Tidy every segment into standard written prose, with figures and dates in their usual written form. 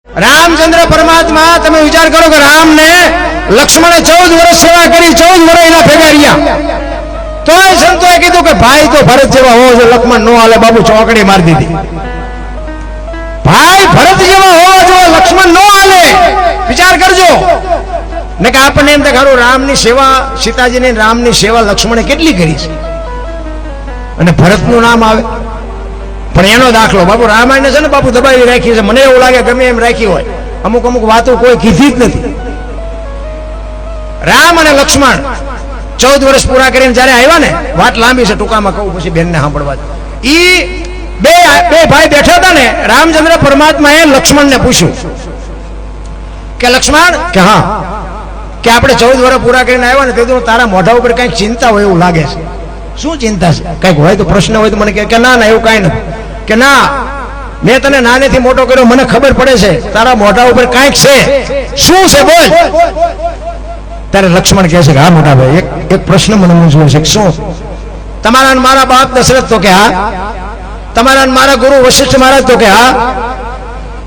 રામચંદ્ર પરમાત્મા, તમે વિચાર કરો કે રામ ને લક્ષ્મણે 14 વર્ષ સેવા કરી, 14 વર્ષ એના ભેગા રહ્યા, તોય સંતોએ કીધું કે ભાઈ તો ભરત જેવા હોવો જોઈએ, લક્ષ્મણ નો હાલે, બાબુ ચોકડી મારી દીધી. ભાઈ ભરત જેવા હોવા જોઈએ, લક્ષ્મણ નો હાલે. વિચાર કરજો ને કે આપણને એમ દેખાડું રામની સેવા, સીતાજીની રામની સેવા લક્ષ્મણે કેટલી કરી છે અને ભરતનું નામ આવે. પણ એનો દાખલો બાપુ રામાયણ છે ને બાપુ દબાવી રાખી છે. મને એવું લાગે ગમે એમ રાખી હોય, અમુક અમુક વાતો કોઈ કીધી જ નથી. રામ અને લક્ષ્મણ 14 વર્ષ પૂરા કરીને જયારે આવ્યા ને, વાત લાંબી છે, ટૂંકામાં કહું પછી બેનને સાંભળવા. ઈ બે ભાઈ બેઠા હતા ને, રામચંદ્ર પરમાત્માએ લક્ષ્મણને પૂછ્યું કે લક્ષ્મણ, કે હા, કે આપણે 14 વર્ષ પૂરા કરીને આવ્યા ને, તે તારા મોઢા ઉપર કઈક ચિંતા હોય એવું લાગે છે. શું ચિંતા છે? કઈક હોય તો પ્રશ્ન હોય તો મને કે ના ના એવું કઈ નથી. કે ના, મેં તને નાનેથી મોટો કર્યો, મને ખબર પડે છે તારા મોઢા ઉપર કઈક છે. શું છે બોલ? ત્યારે લક્ષ્મણ કહે છે કે હા મોટા ભાઈ, એક પ્રશ્ન મને મૂંઝવે છે. શું? તમારા મારા બાપ દશરથ? તો કે હા. તમારા મારા ગુરુ વશિષ્ઠ મહારાજ? તો કે હા.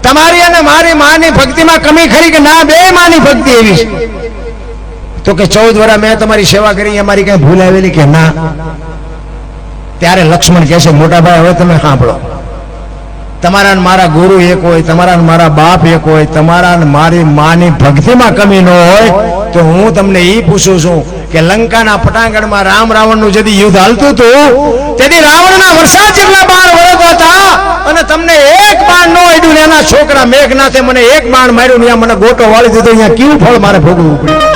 તમારી અને મારી માની ભક્તિમાં કમી ખરી કે ના? બે માની ભક્તિ એવી છે. તો કે 14 વર્ષ મેં તમારી સેવા કરી, અમારી કઈ ભૂલ આવેલી કે ના? ત્યારે લક્ષ્મણ કહે છે મોટા ભાઈ, હવે તમે સાંભળો, તમારા મારા ગુરુ એક હોય, તમારા મારા બાપ એક હોય, તમારા મારી માની ભક્તિમાં કમી ન હોય, તો હું તમને એ પૂછું છું કે લંકાના પટાંગણમાં રામ રાવણનું જેથી યુદ્ધ હાલતું હતું, તેથી રાવણના વરસાદ જેટલા બાણ વરસતા હતા અને તમને એક બાણ ન અડ્યું ને એના છોકરા મેઘનાથે મને એક બાણ માર્યું, ત્યાં મને ગોટો વાળી દીધો, અહીંયા કેવું ફળ મારે ભોગવવું પડ્યું.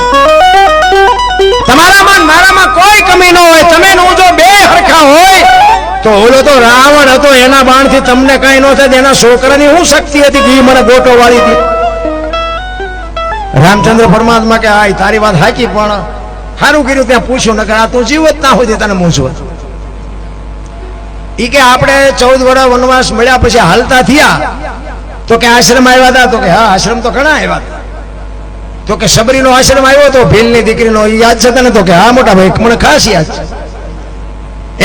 તમારામાં મારામાં કોઈ કમી ન હોય, તમે હું જો બે હરખા હોય તો ઓલો તો રાવણ હતો, એના બાણથી તમને કઈ ન થાય, એના છોકરાની શું શક્તિ હતી કે મને ગોટો વાળી હતી. રામચંદ્ર પરમાત્મા કે આ તારી વાત સાચી, પણ સારું કર્યું ત્યાં પૂછ્યું, નકર આ તું જીવત ના હોય તને મૂંઝવત. ઈ કે આપણે 14 વર્ષ વનવાસ મળ્યા પછી હાલતા થયા, તો કે આશ્રમ આવ્યા હતા? તો કે હા, આશ્રમ તો ઘણા આવ્યા હતા. તો કે સબરીનો આશ્રમ આવ્યો તો ભીલની દીકરીનો, યાદ છે તને? તો કે હા મોટા ભાઈ, મને ખાસ યાદ છે.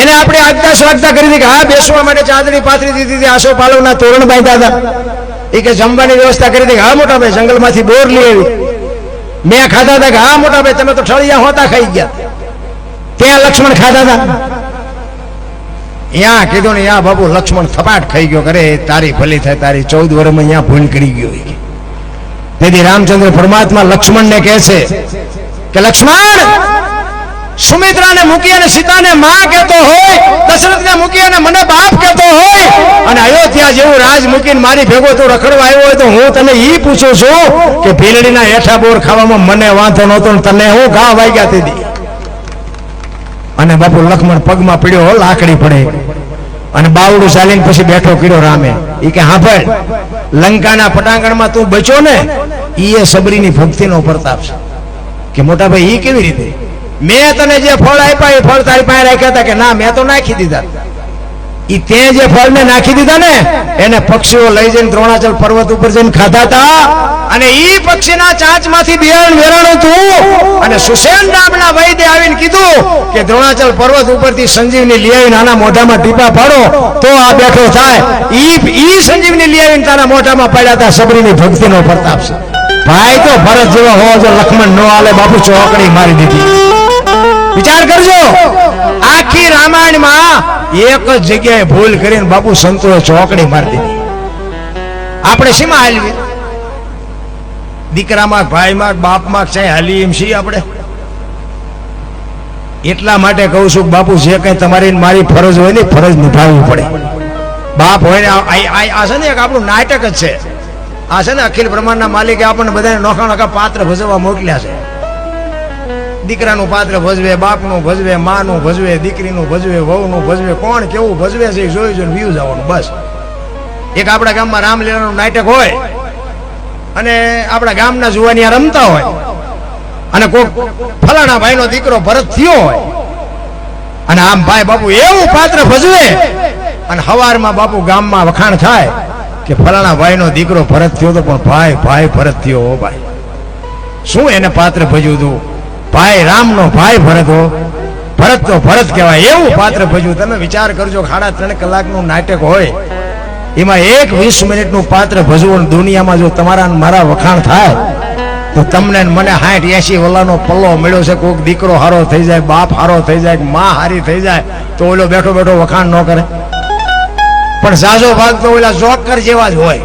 એને આપણે આજ્ઞા સ્વાગતા કરી હતી કે હા, બેસવા માટે ચાદરી પાથરી દીધી હતી, આસો પાલવના તોરણ બાંધ્યા હતા. એ કે જમવાની વ્યવસ્થા કરી હતી કે હા મોટા ભાઈ, જંગલમાંથી બોર લઈ આવી, મેં ખાધા હતા કે હા મોટા ભાઈ, તમે તો ઠળિયા હોતા ખાઈ ગયા. ત્યાં લક્ષ્મણ ખાધા હતા. ત્યાં કીધું ને, યા બાબુ લક્ષ્મણ થપાટ ખાઈ ગયો. કરે તારી ભલી થાય, તારી 14 વર્ષમાં અહીંયા ભૂલ કરી ગયો. તેથી રામચંદ્ર પરમાત્મા લક્ષ્મણને કહે છે કે લક્ષ્મણ, સુમિત્રાને મૂકી અને સીતાને માં કહેતો હોય, દશરથને મૂકી અને મને બાપ કહેતો હોય, અને અયોધ્યા જેવું રાજ મૂકીને મારી ભેગો તું રખડવા આવ્યો હોય, તો હું તને ઈ પૂછું છું કે ભીલડીના હેઠા બોર ખાવામાં મને વાંધો નહોતો, તને હું ઘા વાગ્યા હતી. અને બાપુ લક્ષ્મણ પગમાં પીડ્યો, લાકડી પડે, અને બાવડું ચાલીને પછી બેઠો કર્યો રામે. ઈ કે હા ભાઈ, લંકાના પટાંગણમાં તું બચ્યો ને, ઈ એ સબરીની ભક્તિનો પ્રતાપ છે. કે મોટા ભાઈ ઈ કેવી રીતે? મેં તને જે ફળ આપ્યા એ ફળ તારી પાસે રાખ્યા હતા? કે ના, મેં તો નાખી દીધા. ઈ તે જે ફળને નાખી દીધા ને, એને પક્ષીઓ લઈ જઈને દ્રોણાચલ પર્વત ઉપર જઈને ખાધા હતા, અને ઈ પક્ષીના ચાંચમાંથી બિયારણ વેરાણું હતું, અને સુસેન નામના વૈદ્ય આવીને કીધું કે દ્રોણાચલ પર્વત ઉપરથી સંજીવની લઈ આવીને આના મોઢામાં ટીપા પાડો તો આ બેઠો થાય. ઈ સંજીવની લઈ આવીને તારા મોઢામાં પાડ્યા હતા. સબરીની ભક્તિનો પ્રતાપ છે. ભાઈ તો ભરત જેવા હોવો જો, લક્ષ્મણ નો હાલે, બાપુ ચોકડી મારી દીધી. વિચાર કરજો, આખી રામાયણમાં એક જ જગ્યાએ ભૂલ કરીને બાપુ સંતોએ ચોકડી મારી દીધી. આપણે શીમાં હાલવી? દીકરામાં, ભાઈમાં, બાપમાં છે હાલી એમ છીએ આપણે. એટલા માટે કહું છું બાપુ, જે કઈ તમારી મારી ફરજ હોય ને, ફરજ નિભાવવી પડે. બાપ હોય ને, આ છે ને એક આપણું નાટક જ છે. આ છે ને અખિલ બ્રહ્માંડના માલિકે આપણને બધાને નોખા નોખા પાત્ર ભજવવા મોકલ્યા છે. દીકરાનું પાત્ર ભજવે, બાપનું ભજવે, માનું ભજવે, દીકરીનું ભજવે, વહુનું ભજવે, કોણ કેવું ભજવે છે એ જોઈ જોઈને વ્યૂઝ આવવાનું બસ. એક આપણા ગામમાં રામલીલાનું નાટક હોય, અને આપણા ગામના જુવાનિયા રમતા હોય, અને કોઈ ફલાણા ભાઈનો દીકરો ભરત થયો હોય, અને આમ ભાઈ બાપુ એવું પાત્ર ભજવે, અને હવારમાં બાપુ ગામમાં વખાણ થાય કે ફલાણા ભાઈનો દીકરો ભરત થયો તો, પણ ભાઈ ભરત થયો. હો ભાઈ, શું એને પાત્ર ભજ્યું હતું? ભાઈ રામનો ભાઈ ભરત હો, ભરત તો ભરત કહેવાય, એવું પાત્ર ભજ્યું. તમે વિચાર કરજો, 3.5 કલાકનું નાટક હોય, એમાં એક 20 મિનિટનું પાત્ર ભજવું દુનિયામાં જો તમારા મારા વખાણ થાય તો તમને ને મને 60 80 વલાનો પલ્લો મળ્યો છે. કોઈક દીકરો હારો થઈ જાય, બાપ હારો થઈ જાય, માં હારી થઈ જાય તો ઓલો બેઠો બેઠો વખાણ ન કરે. પણ ઝાઝો ભાગ તો ઓલા જોકર જેવા જ હોય.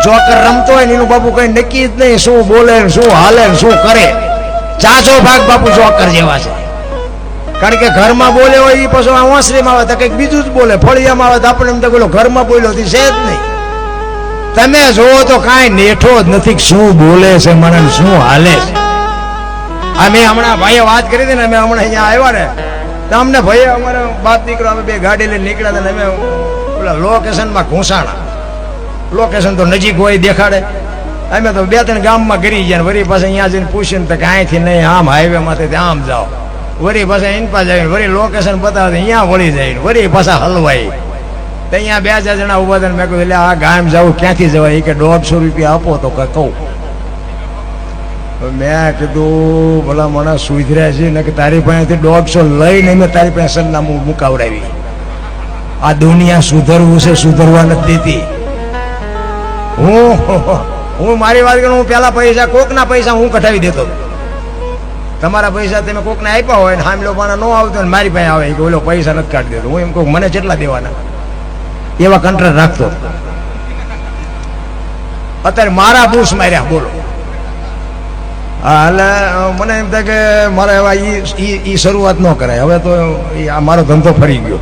જોકર રમતો હોય ને એનું બાપુ કઈ નક્કી જ નહીં, શું બોલે શું હાલે શું કરે. ઝાઝો ભાગ બાપુ જોકર જેવા છે. કારણ કે ઘરમાં બોલે હોય એ પછી ઓસરીમાં આવે તો કંઈક બીજું જ બોલે, ફળિયામાં આવે તો આપણે એમ તો બોલો ઘરમાં બોલ્યો છે જ નહીં. તમે જોવો તો કાંઈ નેઠો જ નથી શું બોલે છે મને શું હાલે છે. અમે હમણાં ભાઈએ વાત કરી હતી ને, અમે હમણાં અહીંયા આવ્યા ને તો અમને ભાઈએ અમારે બાપ દીકરો અમે બે ગાડી લઈને નીકળ્યા હતા ને અમે ઓલા લોકેશનમાં ઘૂંસાણા. લોકેશન તો નજીક હોય દેખાડે. અમે તો 2-3 ગામમાં કરી ગયા વરી પાસે અહીંયા જઈને પૂછીને તો કે અહીંથી નહીં આમ હાઈવે માંથી આમ જાઓ, વરી પાછા ઇનપા જાય વરી લોકેશન બતાવે અહીંયા વળી જાય વરી પાછા હલવાઈ. તો અહીંયા 2-4 જણા ઉભા હતા. મેં કહ્યું એટલે આ ગામ જવું ક્યાંથી જવાય? એ કે 150 રૂપિયા આપો તો કહું. મેં કીધું ભલા મને સુધર્યા છે ને કે તારી પાસેથી 150 લઈને મેં તારી પાસે સરનામું મુકાવડાવી. આ દુનિયા સુધરવું છે, સુધરવા નથી દેતી. હું મારી વાત કરું, હું પેલા પૈસા કોકના પૈસા હું કઢાવી દેતો. તમારા પૈસા તમે કોકને આપ્યા હોય ને હામલો પાના ન આવતો ને મારી પાસે આવે કે ઓલો પૈસા નથી કાઢી દેતો. હું એમ કહું મને કેટલા દેવાના, એવા કંટ્રાક્ટ રાખતો. અત્યારે મારા બૂસ માર્યા બોલો. હા એટલે મને એમ થાય કે મારે એવા ઈ શરૂઆત ન કરાય. હવે તો આ મારો ધંધો ફરી ગયો.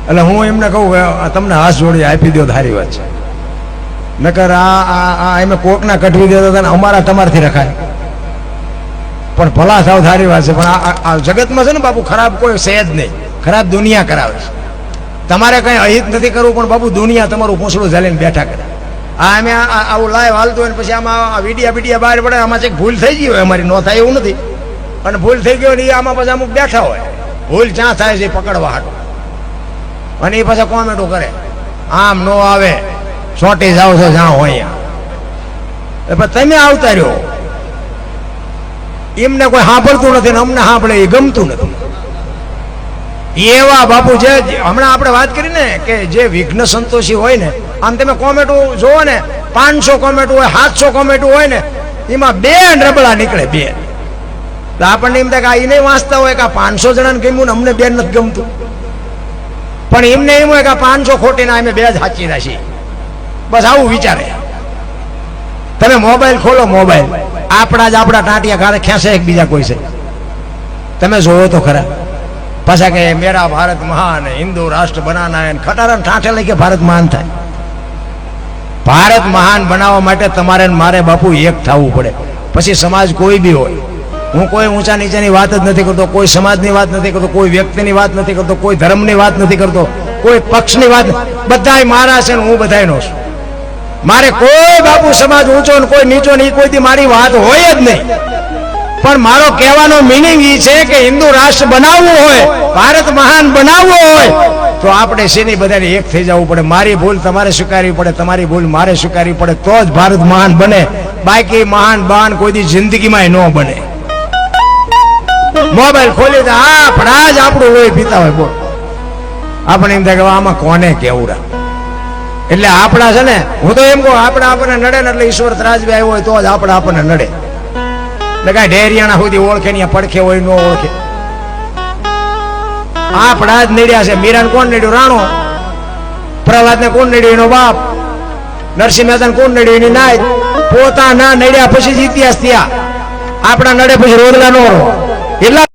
એટલે હું એમને કહું કે તમને હાથ જોડી આપી દો સારી વાત છે. નકર આ એમ કોકના કઢવી દેતા હતા ને અમારા તમારથી રખાય. પણ ભલા સાવ સારી વાત છે. પણ આ જગતમાં છે ને બાપુ ખરાબ કોઈ છે જ નહીં. ખરાબ દુનિયા કરાવે છે. તમારે કઈ અહિત નથી કરવું પણ બાપુ દુનિયા તમારું પૂંછડું ઝાલીને બેઠા કરે. આ અમે આવું લાઈવ હાલતું હોય ને પછી આમાં વિડિયા બહાર પડે, આમાં કંઈક ભૂલ થઈ ગઈ હોય અમારી, ન થાય એવું નથી. અને ભૂલ થઈ ગઈ હોય ને આમાં પછી અમુક બેઠા હોય, ભૂલ ક્યાં થાય છે પકડવા હાટું. અને એ પાછા કોમેન્ટો કરે આમ નો આવે ચોંટી જાવ છો જ્યાં હોય અહીંયા. તમે આવતા રહ્યો. એમને કોઈ સાંભળતું નથી ને અમને સાંભળે એ ગમતું નથી. એવા બાપુ જે હમણાં આપણે વાત કરી ને કે જે વિઘ્ન સંતોષી હોય ને, આમ તમે કોમેન્ટો જોવો ને 500 કોમેન્ટો હોય 700 કોમેન્ટો હોય ને એમાં 2 રબડા નીકળે 2. તો આપણને એમ થાય કે આ એ નહીં વાંચતા હોય કે આ 500 જણાને ગમ્યું ને અમને 2 નથી ગમતું. પણ એમને એમ હોય કે આ 500 ખોટી ના અમે 2 જ સાચી રાખી. બસ આવું વિચારે. તમે મોબાઈલ ખોલો, મોબાઈલ આપણા જ આપણા ટાંટિયા ઘારે ખેંચે એકબીજા કોઈ છે? તમે જોવો તો ખરા. પાછા કે મેરા ભારત મહાન, હિન્દુ રાષ્ટ્ર બનાના, ખટારા ઠાઠે લઈ કે ભારત મહાન થાય. ભારત મહાન બનાવવા માટે તમારે મારે બાપુ એક થવું પડે. પછી સમાજ કોઈ બી હોય, હું કોઈ ઊંચા નીચાની વાત જ નથી કરતો, કોઈ સમાજની વાત નથી કરતો, કોઈ વ્યક્તિની વાત નથી કરતો, કોઈ ધર્મની વાત નથી કરતો, કોઈ પક્ષની વાત. બધાય મારા છે ને હું બધાયનો છું. મારે કોઈ બાપુ સમાજ ઊંચો ને કોઈ નીચો ને કોઈ દી મારી વાત હોય જ નહીં. પણ મારો કહેવાનો મિનિંગ એ છે કે હિન્દુ રાષ્ટ્ર બનાવવું હોય, ભારત મહાન બનાવવું હોય તો આપણે શેની બધાને એક થઈ જવું પડે. મારી ભૂલ તમારે સ્વીકારવી પડે, તમારી ભૂલ મારે સ્વીકારવી પડે, તો જ ભારત મહાન બને. બાકી મહાન બાન કોઈ દી જિંદગીમાં ન બને. મોબાઈલ ખોલી તો આપણા જ આપણું લોહી પીતા હોય. બોલ આપણે એમ થાય કે આમાં કોને કેવું રા. એટલે આપણા છે ને, હું તો એમ કહું આપણે આપણને નડે ને એટલે ઈશ્વર ત્રાજવી આવ્યો હોય તો જ આપણે આપણને નડે. એટલે કાંઈ ઢેરિયાણા સુધી ઓળખે ને પડખે હોય ન ઓળખે. આપણા જ નડ્યા છે. મીરાને કોણ નડ્યું? રાણો. પ્રહલાદને કોણ નડ્યું? એનો બાપ. નરસિંહ મહેતાને કોણ નડ્યું? એની નાય. પોતાના નડ્યા પછી જ ઇતિહાસ થયા. આપણા નડે પછી રોદલા નો એટલા